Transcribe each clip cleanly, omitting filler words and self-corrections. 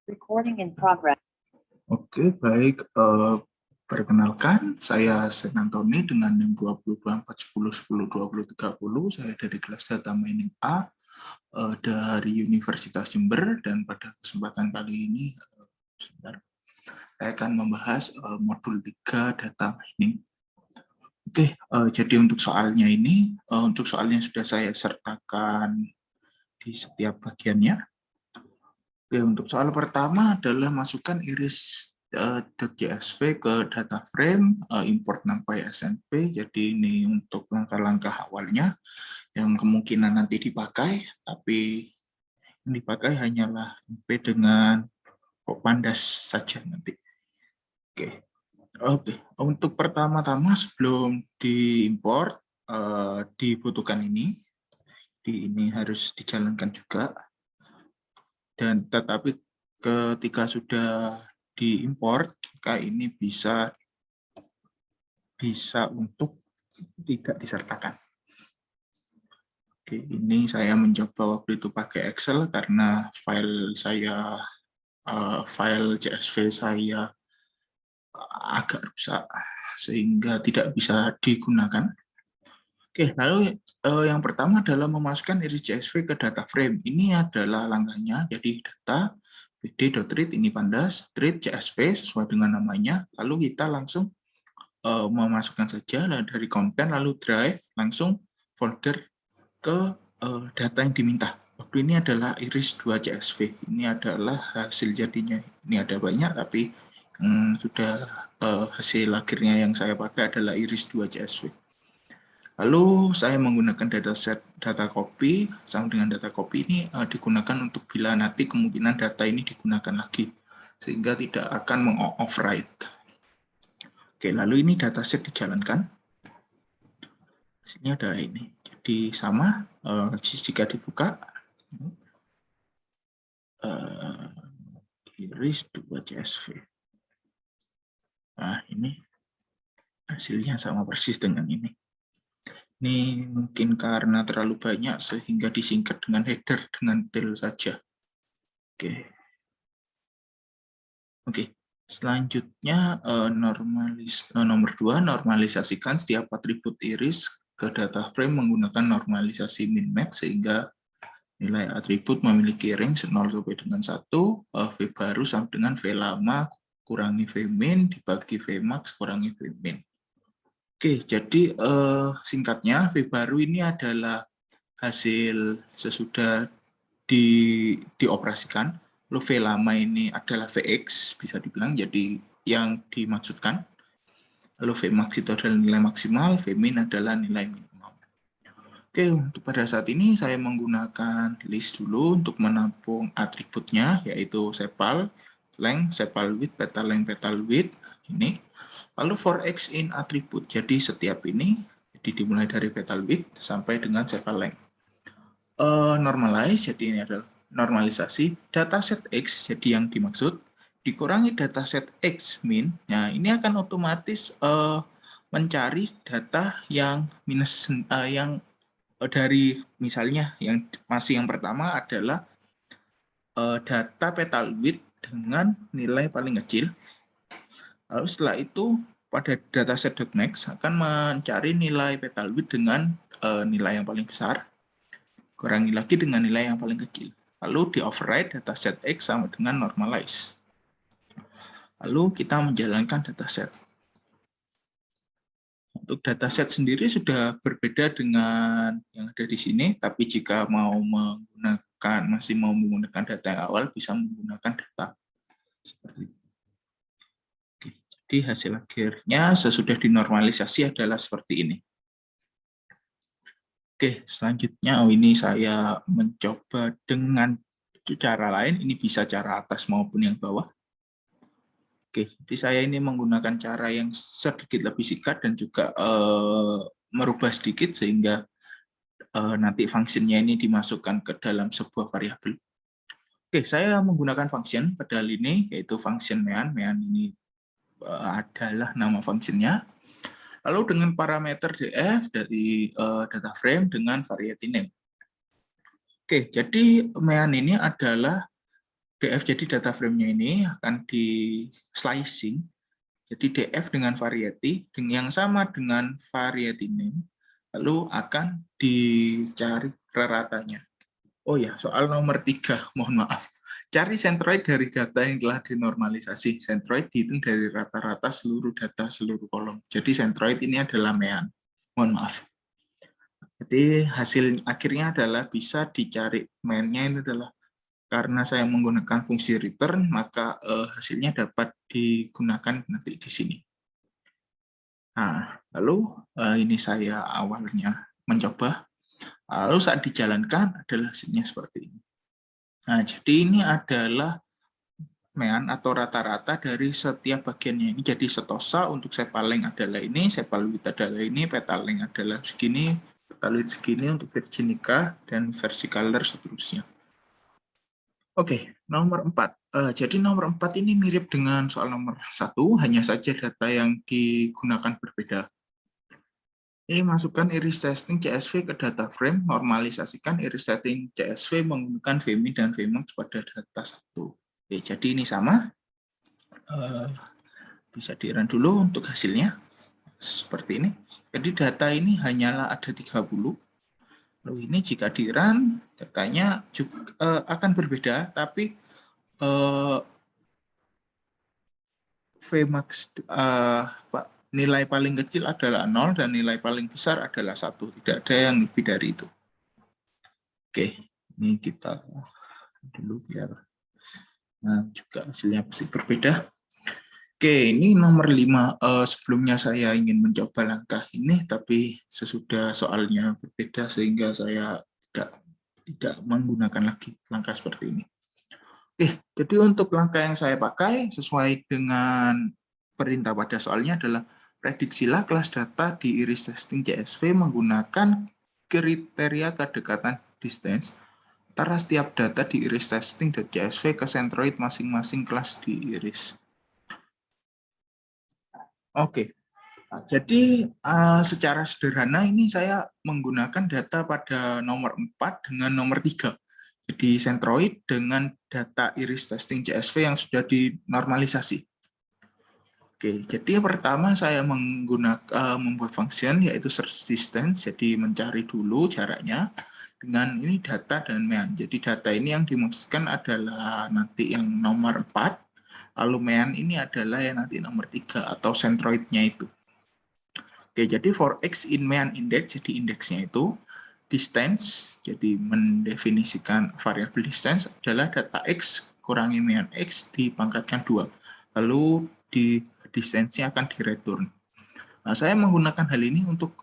Recording in progress. Oke, baik. Perkenalkan, saya Senantoni dengan NIM 202410102030. Saya dari kelas Data Mining A dari Universitas Jember, dan pada kesempatan kali ini saya akan membahas modul 3 Data Mining. Oke, jadi untuk soalnya ini, untuk soalnya sudah saya sertakan di setiap bagiannya. Oke, untuk soal pertama adalah masukkan iris.csv ke data frame, import NumPy SNP. Jadi ini untuk langkah-langkah awalnya yang kemungkinan nanti dipakai, tapi yang dipakai hanyalah NP dengan pandas saja nanti. Oke. Untuk pertama-tama sebelum diimport dibutuhkan ini harus dijalankan juga. Dan tetapi ketika sudah diimport, maka ini bisa untuk tidak disertakan. Oke, ini saya mencoba waktu itu pakai Excel karena file CSV saya agak rusak sehingga tidak bisa digunakan. Oke, lalu yang pertama adalah memasukkan iris CSV ke data frame. Ini adalah langkahnya, jadi data bd.read ini pandas, read CSV sesuai dengan namanya, lalu kita langsung memasukkan saja dari konten, lalu drive, langsung folder ke data yang diminta. Waktu ini adalah iris 2 CSV, ini adalah hasil jadinya. Ini ada banyak, tapi sudah hasil akhirnya yang saya pakai adalah iris 2 CSV. Lalu saya menggunakan dataset data copy, sama dengan data copy ini digunakan untuk bila nanti kemungkinan data ini digunakan lagi, sehingga tidak akan meng-overwrite. Oke, lalu ini dataset dijalankan. Hasilnya adalah ini. Jadi sama, jika dibuka, iris 2 CSV. Nah, ini hasilnya sama persis dengan ini. Ini mungkin karena terlalu banyak sehingga disingkat dengan header dengan tel saja. Oke. Selanjutnya nomor 2, normalisasikan setiap atribut iris ke data frame menggunakan normalisasi min-max sehingga nilai atribut memiliki range 0 sampai dengan 1, V baru sama dengan V lama kurangi V min dibagi V max kurangi V min. Oke, jadi singkatnya V baru ini adalah hasil sesudah dioperasikan. Lalu V lama ini adalah Vx, bisa dibilang, jadi yang dimaksudkan. Lalu V max itu adalah nilai maksimal, V min adalah nilai minimal. Oke, untuk pada saat ini saya menggunakan list dulu untuk menampung atributnya, yaitu sepal, length, sepal width, petal length, petal width, ini. Lalu for x in atribut, jadi setiap ini dimulai dari petal width sampai dengan sepal length. Normalize, jadi ini adalah normalisasi. Dataset x, jadi yang dimaksud, dikurangi dataset x min. Nah, ini akan otomatis mencari data yang minus, yang dari misalnya yang pertama adalah data petal width dengan nilai paling kecil. Lalu setelah itu pada dataset.next akan mencari nilai petal width dengan nilai yang paling besar, kurangi lagi dengan nilai yang paling kecil. Lalu di override dataset X sama dengan normalize. Lalu kita menjalankan dataset. Untuk dataset sendiri sudah berbeda dengan yang ada di sini, tapi jika masih mau menggunakan data yang awal, bisa menggunakan data seperti itu. Jadi hasil akhirnya sesudah dinormalisasi adalah seperti ini. Oke, selanjutnya ini saya mencoba dengan cara lain. Ini bisa cara atas maupun yang bawah. Oke, jadi saya ini menggunakan cara yang sedikit lebih singkat dan juga merubah sedikit sehingga nanti fungsinya ini dimasukkan ke dalam sebuah variabel. Oke, saya menggunakan function pada hal ini, yaitu function mean. Mean ini adalah nama fungsinya. Lalu dengan parameter df dari data frame dengan variety name. Oke, jadi mean ini adalah DF, jadi data frame-nya ini akan di slicing. Jadi DF dengan variety yang sama dengan variety name, lalu akan dicari raratanya. Oh ya, soal nomor 3, mohon maaf. Cari centroid dari data yang telah dinormalisasi. Centroid dihitung dari rata-rata seluruh data seluruh kolom. Jadi centroid ini adalah mean. Mohon maaf. Jadi hasil akhirnya adalah bisa dicari mean-nya ini adalah karena saya menggunakan fungsi return, maka hasilnya dapat digunakan nanti di sini. Nah, lalu ini saya awalnya mencoba, lalu saat dijalankan adalah hasilnya seperti ini. Nah, jadi ini adalah mean atau rata-rata dari setiap bagiannya. Ini jadi setosa untuk sepaling adalah ini, sepaluit adalah ini, petaling adalah segini, petaluit segini untuk virginica, dan versicolor seterusnya. Oke, nomor 4. Jadi nomor 4 ini mirip dengan soal nomor 1, hanya saja data yang digunakan berbeda. Ini masukkan iris testing CSV ke data frame, normalisasikan iris testing CSV menggunakan VMI dan VMAX pada data 1. Oke, jadi ini sama. Bisa di-run dulu untuk hasilnya. Seperti ini. Jadi data ini hanyalah ada 30. Lalu ini jika di-run, datanya juga akan berbeda, tapi Vmax nilai paling kecil adalah 0 dan nilai paling besar adalah 1. Tidak ada yang lebih dari itu. Oke, ini kita dulu biar juga hasilnya pasti berbeda. Oke, ini nomor 5. Sebelumnya saya ingin mencoba langkah ini, tapi sesudah soalnya berbeda sehingga saya tidak menggunakan lagi langkah seperti ini. Oke, jadi untuk langkah yang saya pakai sesuai dengan perintah pada soalnya adalah prediksilah kelas data di iris testing CSV menggunakan kriteria kedekatan distance antara setiap data di iris testing dan CSV ke centroid masing-masing kelas di iris. Oke, jadi secara sederhana ini saya menggunakan data pada nomor 4 dengan nomor 3. Jadi centroid dengan data iris testing CSV yang sudah dinormalisasi. Oke, jadi yang pertama saya membuat function yaitu search distance, jadi mencari dulu jaraknya dengan ini data dan mean. Jadi data ini yang dimaksudkan adalah nanti yang nomor 4, lalu mean ini adalah yang nanti nomor 3 atau centroidnya itu. Oke, jadi for x in mean index, jadi indeksnya itu distance, jadi mendefinisikan variabel distance adalah data x kurangi mean x dipangkatkan 2. Lalu di distance-nya akan direturn. Nah, saya menggunakan hal ini untuk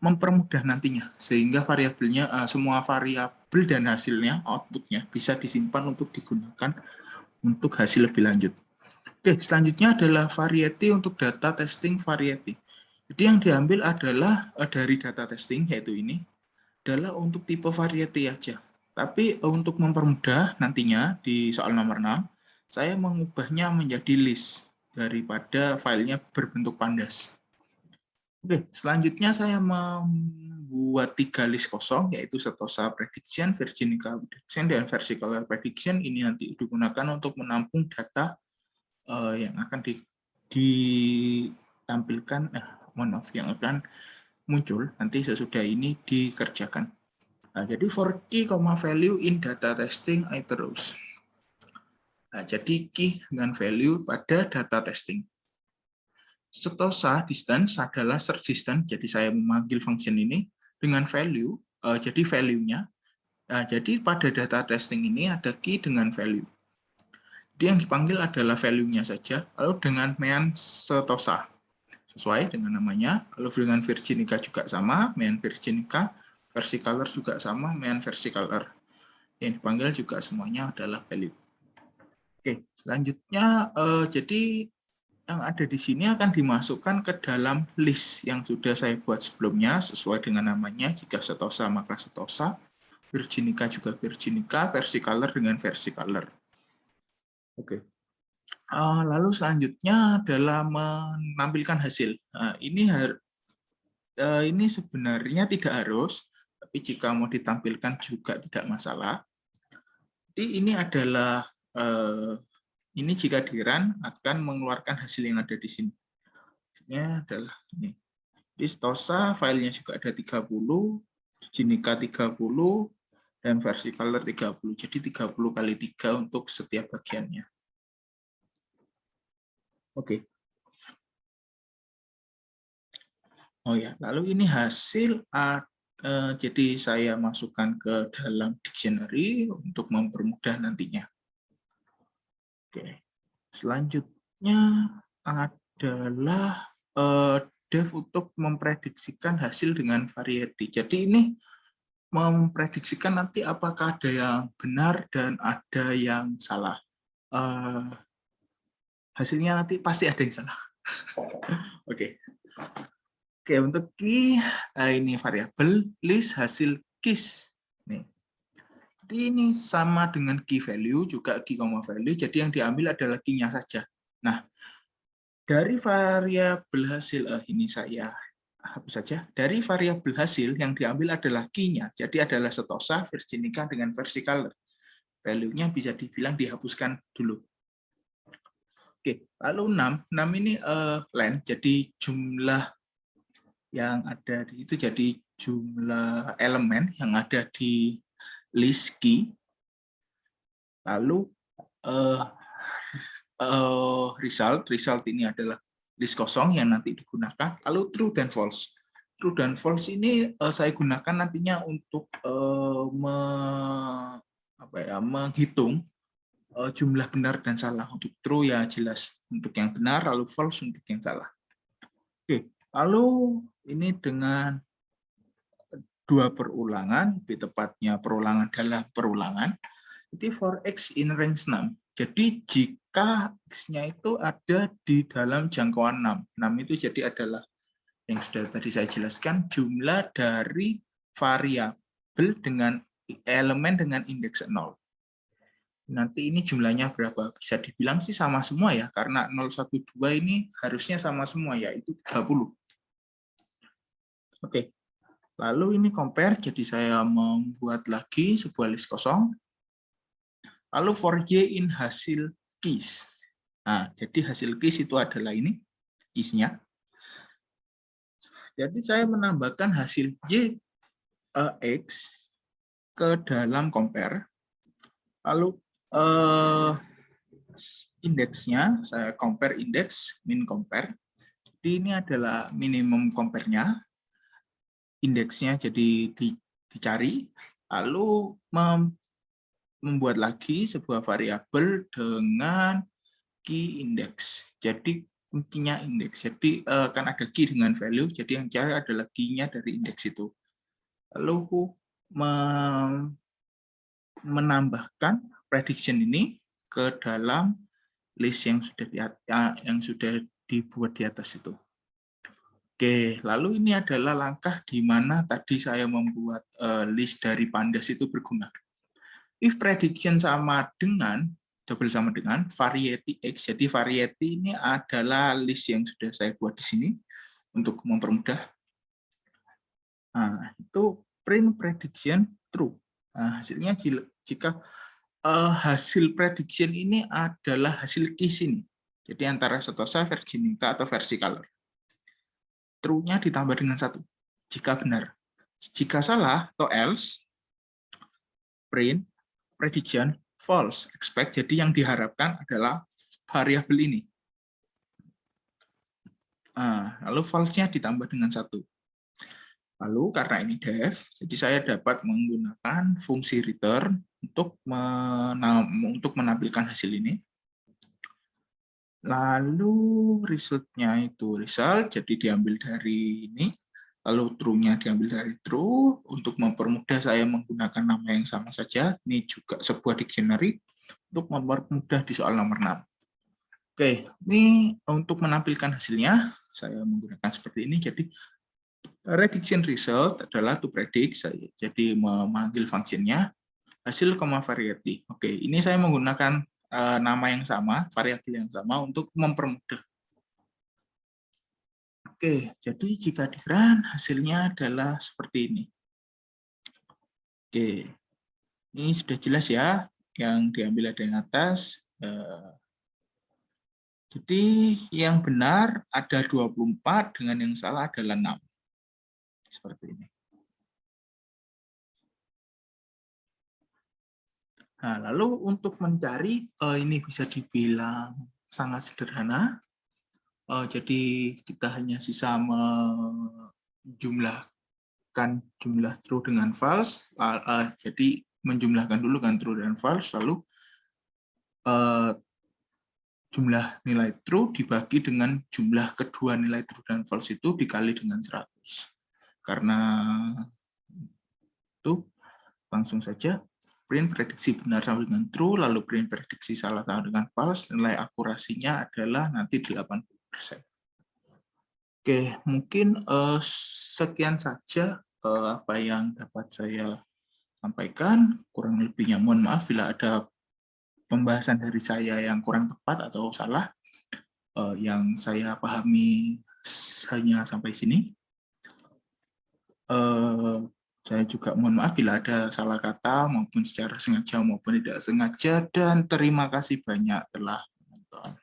mempermudah nantinya, sehingga variabelnya, semua variabel dan hasilnya, output-nya bisa disimpan untuk digunakan untuk hasil lebih lanjut. Oke, selanjutnya adalah variety untuk data testing variety. Jadi yang diambil adalah dari data testing, yaitu ini, adalah untuk tipe variety aja. Tapi untuk mempermudah nantinya di soal nomor 6, saya mengubahnya menjadi list daripada filenya berbentuk pandas. Oke, selanjutnya saya membuat 3 list kosong, yaitu Setosa Prediction, Virginica Prediction, dan Versicolor Prediction. Ini nanti digunakan untuk menampung data yang akan ditampilkan, yang akan muncul nanti sesudah ini dikerjakan. Nah, jadi for key, value in data testing iterus. Nah, jadi key dengan value pada data testing. Setosa distance adalah search distance, jadi saya memanggil function ini dengan value, jadi value-nya. Nah, jadi pada data testing ini ada key dengan value. Jadi yang dipanggil adalah value-nya saja, lalu dengan mean setosa. Sesuai dengan namanya, lalu dengan Virginica juga sama, mean Virginica, Versicolor juga sama, mean Versicolor. Yang dipanggil juga semuanya adalah value. Oke, selanjutnya jadi yang ada di sini akan dimasukkan ke dalam list yang sudah saya buat sebelumnya sesuai dengan namanya. Jika setosa maka setosa, Virginica juga Virginica, Versicolor dengan Versicolor. Oke. Lalu selanjutnya adalah menampilkan hasil. Nah, ini sebenarnya tidak harus, tapi jika mau ditampilkan juga tidak masalah. Jadi ini adalah ini jika di-run akan mengeluarkan hasil yang ada di sini. Hasilnya adalah ini. Di Stosa filenya juga ada 30, Jinika 30, dan versi color 30. Jadi 30 kali 3 untuk setiap bagiannya. Oke. Oh ya, lalu ini hasil jadi saya masukkan ke dalam dictionary untuk mempermudah nantinya. Oke. Selanjutnya adalah dev untuk memprediksikan hasil dengan variety. Jadi ini memprediksikan nanti apakah ada yang benar dan ada yang salah. Hasilnya nanti pasti ada yang salah. Oke. Oke, untuk key ini variabel list hasil keys. Nih. Jadi ini sama dengan key value, juga key value, jadi yang diambil adalah key-nya saja. Nah, dari variabel hasil, ini saya hapus saja. Dari variabel hasil yang diambil adalah key-nya, jadi adalah Stosa, Virginica dengan versi color. Value-nya bisa dibilang dihapuskan dulu. Oke, lalu 6 ini len, jadi jumlah yang ada di itu, jadi jumlah elemen yang ada di list key. Lalu result ini adalah list kosong yang nanti digunakan. Lalu true dan false. True dan false ini saya gunakan nantinya untuk menghitung jumlah benar dan salah. Untuk true ya jelas untuk yang benar, lalu false untuk yang salah. Oke, lalu ini dengan 2 perulangan, lebih tepatnya perulangan dalam perulangan. Jadi for X in range 6. Jadi jika X-nya itu ada di dalam jangkauan 6. 6 itu jadi adalah yang sudah tadi saya jelaskan, jumlah dari variabel dengan elemen dengan indeks 0. Nanti ini jumlahnya berapa? Bisa dibilang sih sama semua ya, karena 0, 1, 2 ini harusnya sama semua, yaitu 30. Oke. Lalu ini compare, jadi saya membuat lagi sebuah list kosong. Lalu for Y in hasil keys. Nah, jadi hasil keys itu adalah ini, keys-nya. Jadi saya menambahkan hasil Y X ke dalam compare. Lalu indeksnya, saya compare indeks, min compare. Jadi ini adalah minimum compare-nya. Indeksnya jadi dicari, lalu membuat lagi sebuah variabel dengan key index. Jadi intinya indeks. Jadi kan ada key dengan value, jadi yang cari adalah key-nya dari indeks itu. Lalu menambahkan prediction ini ke dalam list yang sudah dibuat di atas itu. Oke, lalu ini adalah langkah di mana tadi saya membuat list dari pandas itu berguna. If prediction sama dengan, double sama dengan variety X, jadi variety ini adalah list yang sudah saya buat di sini untuk mempermudah. Nah, itu print prediction true. Nah, hasilnya jika hasil prediction ini adalah hasil keys ini, jadi antara Stosa, Virginica, atau versi color. True-nya ditambah dengan 1 jika benar. Jika salah atau else, print prediction false expect. Jadi yang diharapkan adalah variabel ini. Lalu false-nya ditambah dengan 1. Lalu karena ini def, jadi saya dapat menggunakan fungsi return untuk menampilkan hasil ini. Lalu result-nya itu result, jadi diambil dari ini. Lalu true-nya diambil dari true. Untuk mempermudah saya menggunakan nama yang sama saja. Ini juga sebuah dictionary untuk mempermudah di soal nomor 6. Oke, ini untuk menampilkan hasilnya, saya menggunakan seperti ini. Jadi prediction result adalah to predict, jadi memanggil fungsinya hasil, variety. Oke, ini saya menggunakan nama yang sama, variabel yang sama untuk mempermudah. Oke, jadi jika di-run hasilnya adalah seperti ini. Oke, ini sudah jelas ya. yang diambil ada yang atas. Jadi yang benar ada 24, dengan yang salah adalah 6. Seperti ini. Nah, lalu untuk mencari, ini bisa dibilang sangat sederhana. Jadi kita hanya sisa menjumlahkan jumlah true dengan false. Jadi menjumlahkan dulu kan true dan false, lalu jumlah nilai true dibagi dengan jumlah kedua nilai true dan false itu dikali dengan 100. Karena itu langsung saja print prediksi benar sama dengan true, lalu print prediksi salah sama dengan false, nilai akurasinya adalah nanti 80%. Oke, mungkin sekian saja apa yang dapat saya sampaikan. Kurang lebihnya mohon maaf bila ada pembahasan dari saya yang kurang tepat atau salah. Yang saya pahami hanya sampai sini. Saya juga mohon maaf bila ada salah kata maupun secara sengaja maupun tidak sengaja, dan terima kasih banyak telah menonton.